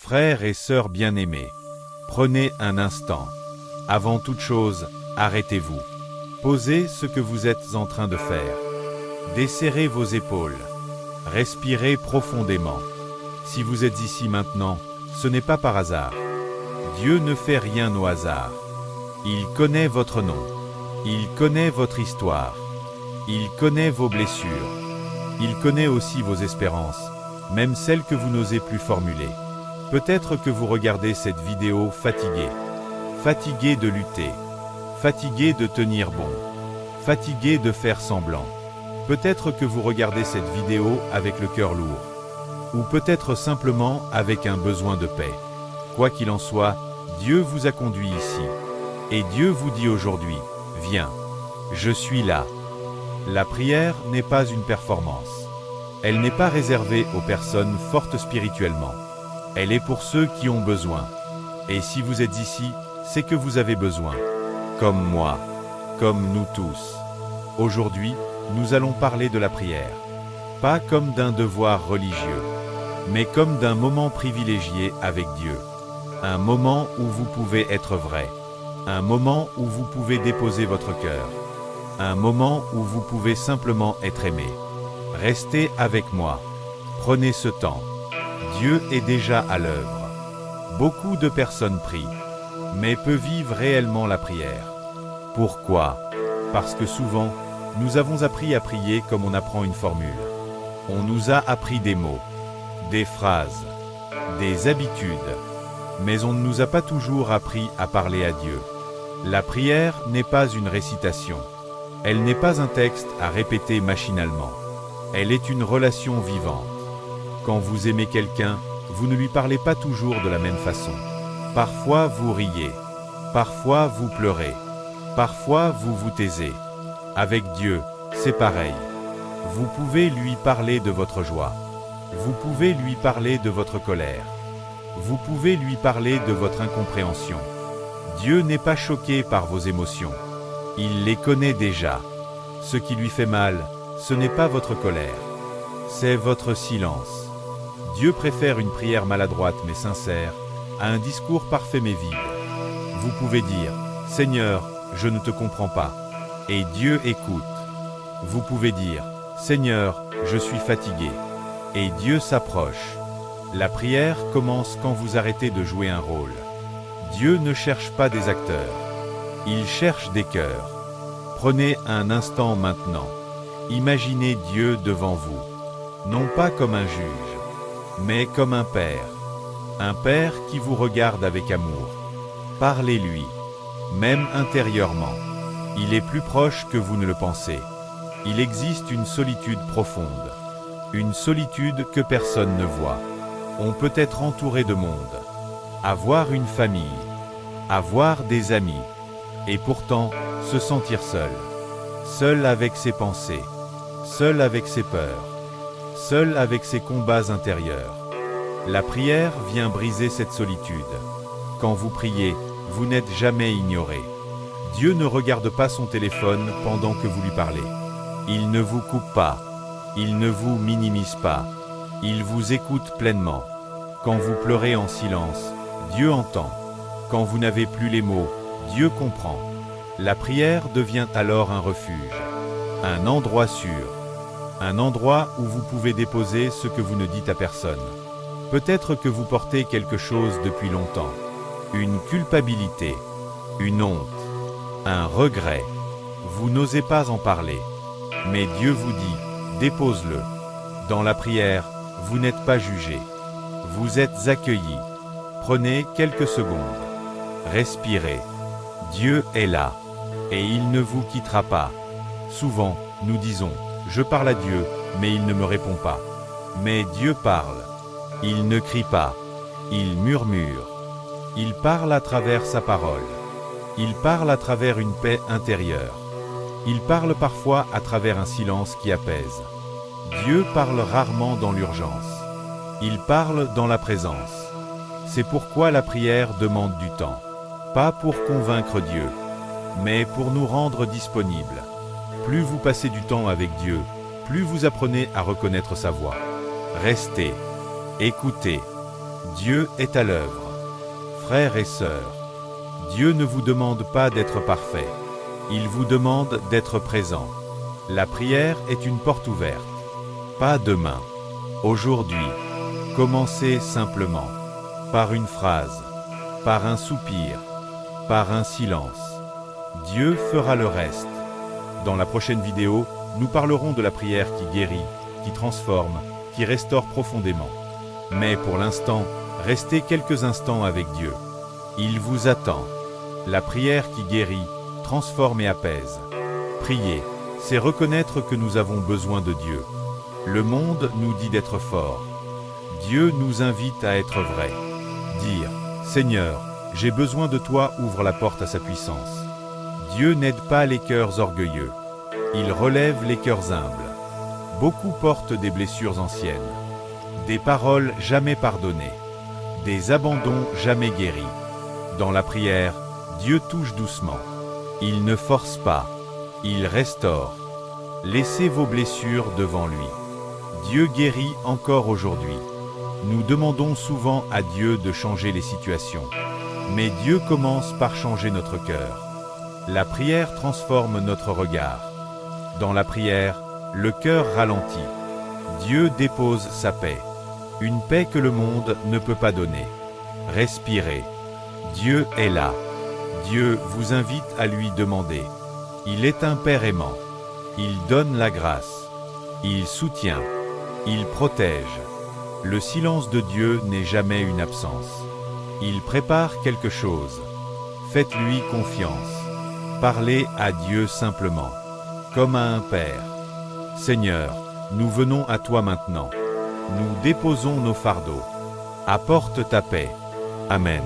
Frères et sœurs bien-aimés, prenez un instant. Avant toute chose, arrêtez-vous. Posez ce que vous êtes en train de faire. Desserrez vos épaules. Respirez profondément. Si vous êtes ici maintenant, ce n'est pas par hasard. Dieu ne fait rien au hasard. Il connaît votre nom. Il connaît votre histoire. Il connaît vos blessures. Il connaît aussi vos espérances, même celles que vous n'osez plus formuler. Peut-être que vous regardez cette vidéo fatigué. Fatigué de lutter. Fatigué de tenir bon. Fatigué de faire semblant. Peut-être que vous regardez cette vidéo avec le cœur lourd. Ou peut-être simplement avec un besoin de paix. Quoi qu'il en soit, Dieu vous a conduit ici. Et Dieu vous dit aujourd'hui, viens, je suis là. La prière n'est pas une performance. Elle n'est pas réservée aux personnes fortes spirituellement. Elle est pour ceux qui ont besoin. Et si vous êtes ici, c'est que vous avez besoin. Comme moi. Comme nous tous. Aujourd'hui, nous allons parler de la prière. Pas comme d'un devoir religieux, mais comme d'un moment privilégié avec Dieu. Un moment où vous pouvez être vrai. Un moment où vous pouvez déposer votre cœur. Un moment où vous pouvez simplement être aimé. Restez avec moi. Prenez ce temps. Dieu est déjà à l'œuvre. Beaucoup de personnes prient, mais peu vivent réellement la prière. Pourquoi? Parce que souvent, nous avons appris à prier comme on apprend une formule. On nous a appris des mots, des phrases, des habitudes, mais on ne nous a pas toujours appris à parler à Dieu. La prière n'est pas une récitation. Elle n'est pas un texte à répéter machinalement. Elle est une relation vivante. Quand vous aimez quelqu'un, vous ne lui parlez pas toujours de la même façon. Parfois vous riez, parfois vous pleurez, parfois vous vous taisez. Avec Dieu, c'est pareil. Vous pouvez lui parler de votre joie. Vous pouvez lui parler de votre colère. Vous pouvez lui parler de votre incompréhension. Dieu n'est pas choqué par vos émotions. Il les connaît déjà. Ce qui lui fait mal, ce n'est pas votre colère. C'est votre silence. Dieu préfère une prière maladroite mais sincère, à un discours parfait mais vide. Vous pouvez dire, « Seigneur, je ne te comprends pas ». Et Dieu écoute. Vous pouvez dire, « Seigneur, je suis fatigué ». Et Dieu s'approche. La prière commence quand vous arrêtez de jouer un rôle. Dieu ne cherche pas des acteurs. Il cherche des cœurs. Prenez un instant maintenant. Imaginez Dieu devant vous. Non pas comme un juge, mais comme un père. Un père qui vous regarde avec amour. Parlez-lui, même intérieurement. Il est plus proche que vous ne le pensez. Il existe une solitude profonde. Une solitude que personne ne voit. On peut être entouré de monde. Avoir une famille. Avoir des amis. Et pourtant, se sentir seul. Seul avec ses pensées. Seul avec ses peurs. Seul avec ses combats intérieurs. La prière vient briser cette solitude. Quand vous priez, vous n'êtes jamais ignoré. Dieu ne regarde pas son téléphone pendant que vous lui parlez. Il ne vous coupe pas. Il ne vous minimise pas. Il vous écoute pleinement. Quand vous pleurez en silence, Dieu entend. Quand vous n'avez plus les mots, Dieu comprend. La prière devient alors un refuge. Un endroit sûr. Un endroit où vous pouvez déposer ce que vous ne dites à personne. Peut-être que vous portez quelque chose depuis longtemps. Une culpabilité. Une honte. Un regret. Vous n'osez pas en parler. Mais Dieu vous dit, dépose-le. Dans la prière, vous n'êtes pas jugé. Vous êtes accueilli. Prenez quelques secondes. Respirez. Dieu est là. Et il ne vous quittera pas. Souvent, nous disons, je parle à Dieu, mais il ne me répond pas. Mais Dieu parle. Il ne crie pas. Il murmure. Il parle à travers sa parole. Il parle à travers une paix intérieure. Il parle parfois à travers un silence qui apaise. Dieu parle rarement dans l'urgence. Il parle dans la présence. C'est pourquoi la prière demande du temps. Pas pour convaincre Dieu, mais pour nous rendre disponibles. Plus vous passez du temps avec Dieu, plus vous apprenez à reconnaître sa voix. Restez, écoutez, Dieu est à l'œuvre. Frères et sœurs, Dieu ne vous demande pas d'être parfait. Il vous demande d'être présent. La prière est une porte ouverte. Pas demain. Aujourd'hui. Commencez simplement. Par une phrase. Par un soupir. Par un silence. Dieu fera le reste. Dans la prochaine vidéo, nous parlerons de la prière qui guérit, qui transforme, qui restaure profondément. Mais pour l'instant, restez quelques instants avec Dieu. Il vous attend. La prière qui guérit, transforme et apaise. Prier, c'est reconnaître que nous avons besoin de Dieu. Le monde nous dit d'être fort. Dieu nous invite à être vrai. Dire « Seigneur, j'ai besoin de toi » ouvre la porte à sa puissance. Dieu n'aide pas les cœurs orgueilleux. Il relève les cœurs humbles. Beaucoup portent des blessures anciennes. Des paroles jamais pardonnées. Des abandons jamais guéris. Dans la prière, Dieu touche doucement. Il ne force pas. Il restaure. Laissez vos blessures devant lui. Dieu guérit encore aujourd'hui. Nous demandons souvent à Dieu de changer les situations. Mais Dieu commence par changer notre cœur. La prière transforme notre regard. Dans la prière, le cœur ralentit. Dieu dépose sa paix. Une paix que le monde ne peut pas donner. Respirez. Dieu est là. Dieu vous invite à lui demander. Il est un Père aimant. Il donne la grâce. Il soutient. Il protège. Le silence de Dieu n'est jamais une absence. Il prépare quelque chose. Faites-lui confiance. Parlez à Dieu simplement, comme à un Père. Seigneur, nous venons à toi maintenant. Nous déposons nos fardeaux. Apporte ta paix. Amen.